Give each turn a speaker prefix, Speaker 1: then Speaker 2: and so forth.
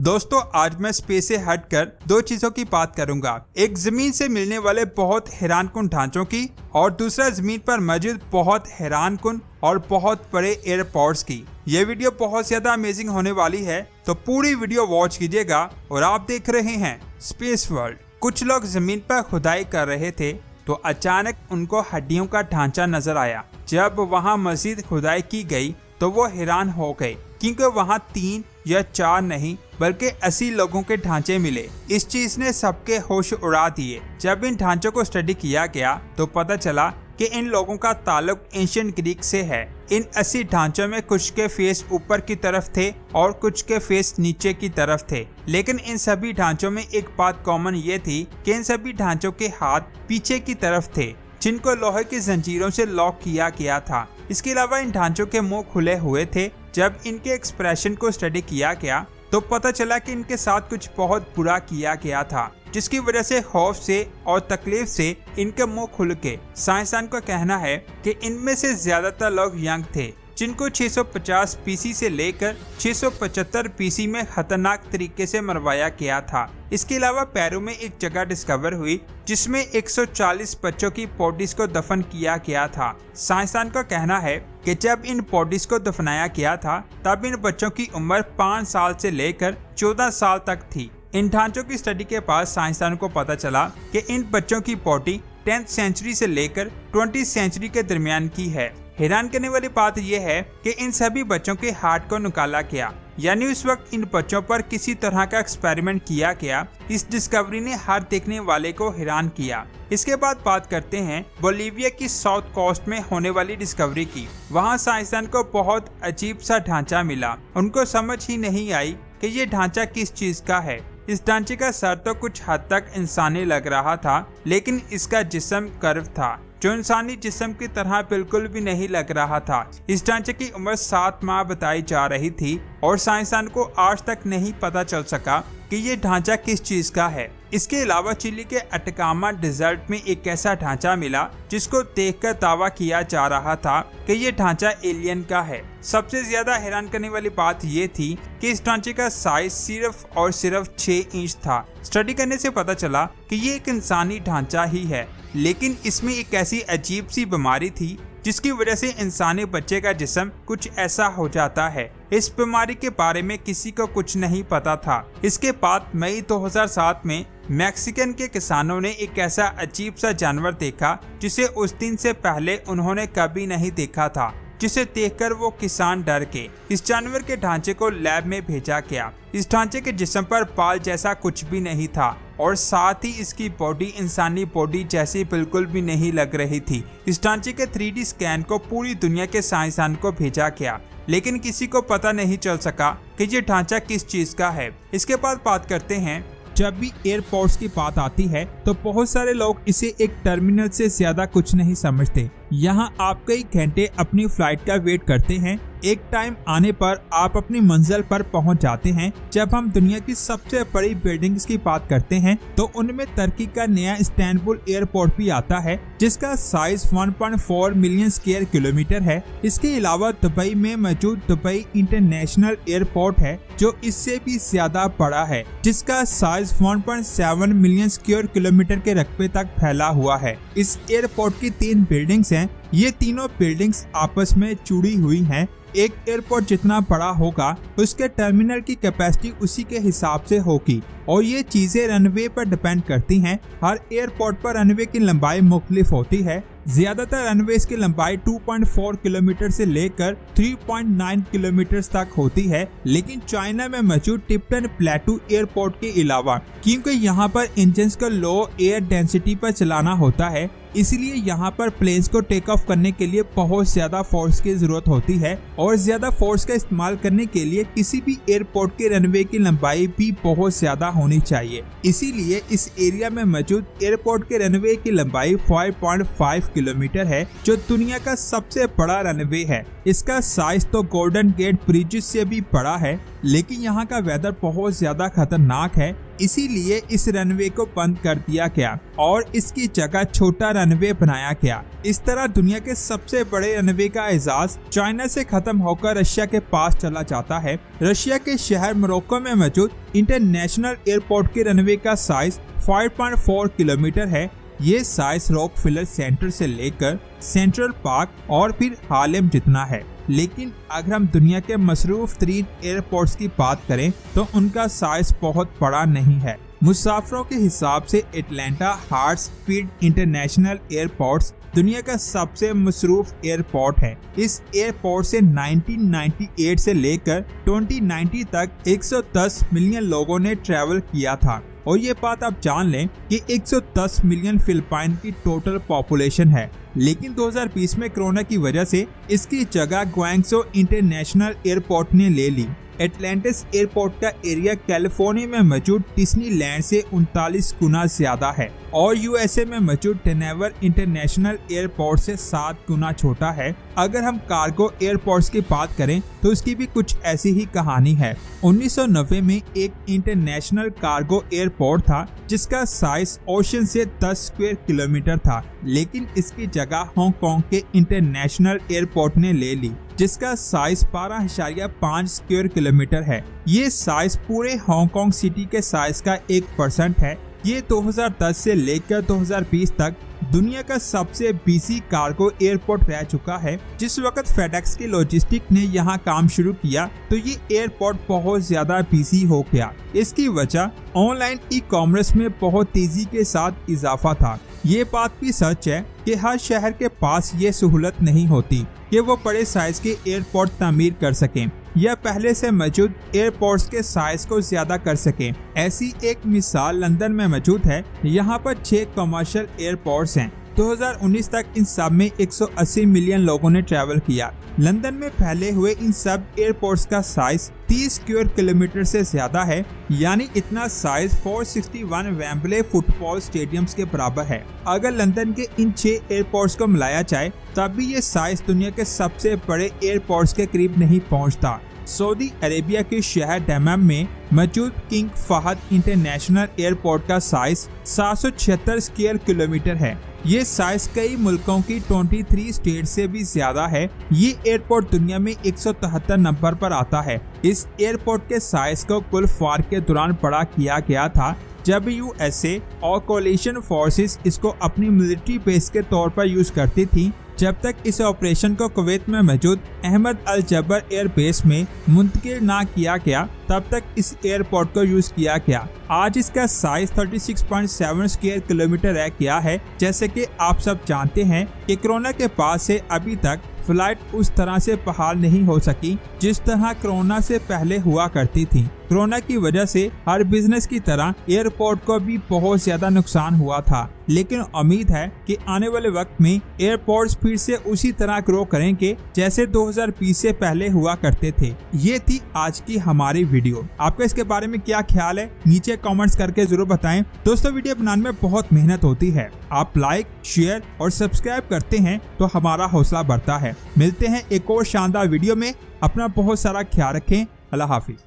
Speaker 1: दोस्तों आज मैं स्पेस से हटकर दो चीजों की बात करूंगा। एक जमीन से मिलने वाले बहुत हैरानकुन ढांचों की और दूसरा जमीन पर मौजूद बहुत हैरानकुन और बहुत बड़े एयरपोर्ट्स की। ये वीडियो बहुत ज्यादा अमेजिंग होने वाली है, तो पूरी वीडियो वॉच कीजिएगा। और आप देख रहे हैं स्पेस वर्ल्ड। कुछ लोग जमीन पर खुदाई कर रहे थे तो अचानक उनको हड्डियों का ढांचा नजर आया। जब वहाँ मजीद खुदाई की गई तो वो हैरान हो गए, क्योंकि वहाँ 3 या 4 नहीं बल्कि 80 लोगों के ढांचे मिले। इस चीज ने सबके होश उड़ा दिए। जब इन ढांचों को स्टडी किया गया तो पता चला कि इन लोगों का ताल्लुक एंशिएंट ग्रीक से है। इन 80 ढांचों में कुछ के फेस ऊपर की तरफ थे और कुछ के फेस नीचे की तरफ थे, लेकिन इन सभी ढांचों में एक बात कॉमन ये थी कि इन सभी ढांचों के हाथ पीछे की तरफ थे, जिनको लोहे की जंजीरों से लॉक किया गया था। इसके अलावा इन ढांचों के मुंह खुले हुए थे। जब इनके एक्सप्रेशन को स्टडी किया गया तो पता चला कि इनके साथ कुछ बहुत बुरा किया गया था, जिसकी वजह से खौफ से और तकलीफ से इनके मुंह खुल के। साइंसदान का कहना है कि इनमें से ज्यादातर लोग यंग थे, जिनको 650 पीसी से लेकर 675 पीसी में खतरनाक तरीके से मरवाया गया था। इसके अलावा पेरू में एक जगह डिस्कवर हुई जिसमें 140 बच्चों की बॉडीज को दफन किया गया था। साइंसदान का कहना है कि जब इन बॉडीज को दफनाया गया था तब इन बच्चों की उम्र 5 साल से लेकर 14 साल तक थी। इन ढांचों की स्टडी के बाद साइंसदानों को पता चला कि इन बच्चों की बॉडी 10th सेंचुरी से लेकर 20th सेंचुरी के दरमियान की है। हैरान करने वाली बात यह है कि इन सभी बच्चों के हार्ट को निकाला गया, यानी उस वक्त इन बच्चों पर किसी तरह का एक्सपेरिमेंट किया गया। इस डिस्कवरी ने हर देखने वाले को हैरान किया। इसके बाद बात करते हैं बोलिविया की साउथ कोस्ट में होने वाली डिस्कवरी की। वहाँ साइंसदान को बहुत अजीब सा ढांचा मिला। उनको समझ ही नहीं आई कि ये ढांचा किस चीज का है। इस ढांचे का सर तो कुछ हद तक इंसानी लग रहा था, लेकिन इसका जिस्म कर्व था जो इंसानी जिस्म की तरह बिल्कुल भी नहीं लग रहा था। इस ढांचे की उम्र 7 माह बताई जा रही थी और साइंसदान को आज तक नहीं पता चल सका कि ये ढांचा किस चीज का है। इसके अलावा चिली के अटकामा डेजर्ट में एक ऐसा ढांचा मिला जिसको देखकर दावा किया जा रहा था कि ये ढांचा एलियन का है। सबसे ज्यादा हैरान करने वाली बात ये थी कि इस ढांचे का साइज सिर्फ और सिर्फ 6 इंच था। स्टडी करने से पता चला कि ये एक इंसानी ढांचा ही है, लेकिन इसमें एक ऐसी अजीब सी बीमारी थी जिसकी वजह से इंसानी बच्चे का जिस्म कुछ ऐसा हो जाता है। इस बीमारी के बारे में किसी को कुछ नहीं पता था। इसके बाद मई 2007 में मैक्सिकन के किसानों ने एक ऐसा अजीब सा जानवर देखा जिसे उस दिन से पहले उन्होंने कभी नहीं देखा था, जिसे देखकर वो किसान डर के इस जानवर के ढांचे को लैब में भेजा गया। इस ढांचे के जिस्म पर बाल जैसा कुछ भी नहीं था और साथ ही इसकी बॉडी इंसानी बॉडी जैसी बिल्कुल भी नहीं लग रही थी। इस ढांचे के 3D स्कैन को पूरी दुनिया के साइंसदान को भेजा गया, लेकिन किसी को पता नहीं चल सका कि ये ढांचा किस चीज का है। इसके बाद बात करते हैं, जब भी एयरपोर्ट्स की बात आती है तो बहुत सारे लोग इसे एक टर्मिनल से ज्यादा कुछ नहीं समझते। यहाँ आप कई घंटे अपनी फ्लाइट का वेट करते हैं। एक टाइम आने पर आप अपनी मंजिल पर पहुंच जाते हैं। जब हम दुनिया की सबसे बड़ी बिल्डिंग्स की बात करते हैं तो उनमें तुर्की का नया इस्तांबुल एयरपोर्ट भी आता है, जिसका साइज 1.4 मिलियन स्क्वायर किलोमीटर है। इसके अलावा दुबई में मौजूद दुबई इंटरनेशनल एयरपोर्ट है जो इससे भी ज्यादा बड़ा है, जिसका साइज 1.7 मिलियन स्क्वायर किलोमीटर के रकबे तक फैला हुआ है। इस एयरपोर्ट की 3 बिल्डिंग्स हैं। ये तीनों बिल्डिंग्स आपस में जुड़ी हुई हैं। एक एयरपोर्ट जितना बड़ा होगा उसके टर्मिनल की कैपेसिटी उसी के हिसाब से होगी और ये चीजें रनवे पर डिपेंड करती हैं। हर एयरपोर्ट पर रनवे की लंबाई मुख्तलिफ होती है। ज्यादातर रनवेज की लंबाई 2.4 किलोमीटर से लेकर 3.9 किलोमीटर तक होती है, लेकिन चाइना में मौजूद टिप्टन प्लेटू एयरपोर्ट के अलावा, क्योंकि यहाँ पर इंजन को लो एयर डेंसिटी पर चलाना होता है, इसलिए यहाँ पर प्लेन्स को टेक ऑफ करने के लिए बहुत ज्यादा फोर्स की जरूरत होती है और ज्यादा फोर्स का इस्तेमाल करने के लिए किसी भी एयरपोर्ट के रनवे की लंबाई भी बहुत ज्यादा होनी चाहिए। इसीलिए इस एरिया में मौजूद एयरपोर्ट के रनवे की लंबाई 5.5 किलोमीटर है, जो दुनिया का सबसे बड़ा रनवे है। इसका साइज तो गोल्डन गेट ब्रिज से भी बड़ा है, लेकिन यहाँ का वेदर बहुत ज्यादा खतरनाक है। इसीलिए इस रनवे को बंद कर दिया गया और इसकी जगह छोटा रनवे बनाया गया। इस तरह दुनिया के सबसे बड़े रनवे का एजाज चाइना से खत्म होकर रशिया के पास चला जाता है। रशिया के शहर मोरक्को में मौजूद इंटरनेशनल एयरपोर्ट के रनवे का साइज 5.4 किलोमीटर है। ये साइज रॉकफेलर सेंटर से लेकर सेंट्रल पार्क और फिर हार्लेम जितना है। लेकिन अगर हम दुनिया के मसरूफ तरीन एयरपोर्ट्स की बात करें तो उनका साइज बहुत बड़ा नहीं है। मुसाफिरों के हिसाब से एटलांटा हार्ट्सफील्ड इंटरनेशनल एयरपोर्ट्स दुनिया का सबसे मसरूफ एयरपोर्ट है। इस एयरपोर्ट से 1998 से लेकर 2019 तक 110 मिलियन लोगों ने ट्रैवल किया था। और ये बात आप जान लें कि 110 मिलियन फिलिपाइन की टोटल पॉपुलेशन है। लेकिन 2020 में कोरोना की वजह से इसकी जगह ग्वांगझो इंटरनेशनल एयरपोर्ट ने ले ली। एटलांटिस एयरपोर्ट का एरिया कैलिफोर्निया में मौजूद डिज्नीलैंड से 39 गुना ज्यादा है और यूएसए में मौजूड डेनवर इंटरनेशनल एयरपोर्ट से 7 गुना छोटा है। अगर हम कार्गो एयरपोर्ट्स की बात करें तो उसकी भी कुछ ऐसी ही कहानी है। 1990 में एक इंटरनेशनल कार्गो एयरपोर्ट था जिसका साइज ओशन से 10 स्क्वायर किलोमीटर था, लेकिन इसकी जगह हांगकांग के इंटरनेशनल एयरपोर्ट ने ले ली जिसका साइज 12.5 स्क्वायर किलोमीटर है। ये साइज पूरे हांगकांग सिटी के साइज का 1% है। ये 2010 से लेकर 2020 तक दुनिया का सबसे बिजी कार्गो एयरपोर्ट रह चुका है। जिस वक्त फेडेक्स की लॉजिस्टिक ने यहाँ काम शुरू किया तो ये एयरपोर्ट बहुत ज्यादा बिजी हो गया। इसकी वजह ऑनलाइन ई कॉमर्स में बहुत तेजी के साथ इजाफा था। ये बात भी सच है कि हर शहर के पास ये सहूलत नहीं होती कि वो बड़े साइज के एयरपोर्ट तामीर कर सकें या पहले से मौजूद एयरपोर्ट्स के साइज को ज्यादा कर सकें। ऐसी एक मिसाल लंदन में मौजूद है। यहाँ पर 6 कमर्शियल एयरपोर्ट्स हैं। 2019 तक इन सब में 180 मिलियन लोगों ने ट्रैवल किया। लंदन में फैले हुए इन सब एयरपोर्ट्स का साइज 30 स्क्वायर किलोमीटर से ज्यादा है, यानी इतना साइज 461 वेम्बले फुटबॉल स्टेडियम्स के बराबर है। अगर लंदन के इन 6 एयरपोर्ट्स को मिलाया जाए तब भी ये साइज दुनिया के सबसे बड़े एयरपोर्ट्स के करीब नहीं पहुंचता। सऊदी अरेबिया के शहर दम्माम में मौजूद किंग फहद इंटरनेशनल एयरपोर्ट का साइज 776 स्क्वायर किलोमीटर है। ये साइज कई मुल्कों की 23 स्टेट से भी ज्यादा है। ये एयरपोर्ट दुनिया में 173 नंबर पर आता है। इस एयरपोर्ट के साइज को गल्फ वार के दौरान बड़ा किया गया था जब यूएसए और कोलिशन फोर्सेस इसको अपनी मिलिट्री बेस के तौर पर यूज करती थी। जब तक इस ऑपरेशन को कुवैत में मौजूद अहमद अल जबर एयर बेस में मुंतकिल ना किया गया तब तक इस एयरपोर्ट को यूज किया गया। आज इसका साइज 36.7 स्क्वायर किलोमीटर रह गया है। जैसे कि आप सब जानते हैं कि कोरोना के बाद से अभी तक फ्लाइट उस तरह से बहाल नहीं हो सकी जिस तरह कोरोना से पहले हुआ करती थी। कोरोना की वजह से हर बिजनेस की तरह एयरपोर्ट को भी बहुत ज्यादा नुकसान हुआ था, लेकिन उम्मीद है कि आने वाले वक्त में एयरपोर्ट्स फिर से उसी तरह ग्रो करेंगे जैसे 2020 से पहले हुआ करते थे। ये थी आज की हमारी वीडियो। आपका इसके बारे में क्या ख्याल है नीचे कमेंट्स करके जरूर बताएं। दोस्तों, वीडियो बनाने में बहुत मेहनत होती है। आप लाइक, शेयर और सब्सक्राइब करते हैं तो हमारा हौसला बढ़ता है। मिलते हैं एक और शानदार वीडियो में। अपना बहुत सारा ख्याल रखें। अल्लाह हाफिज।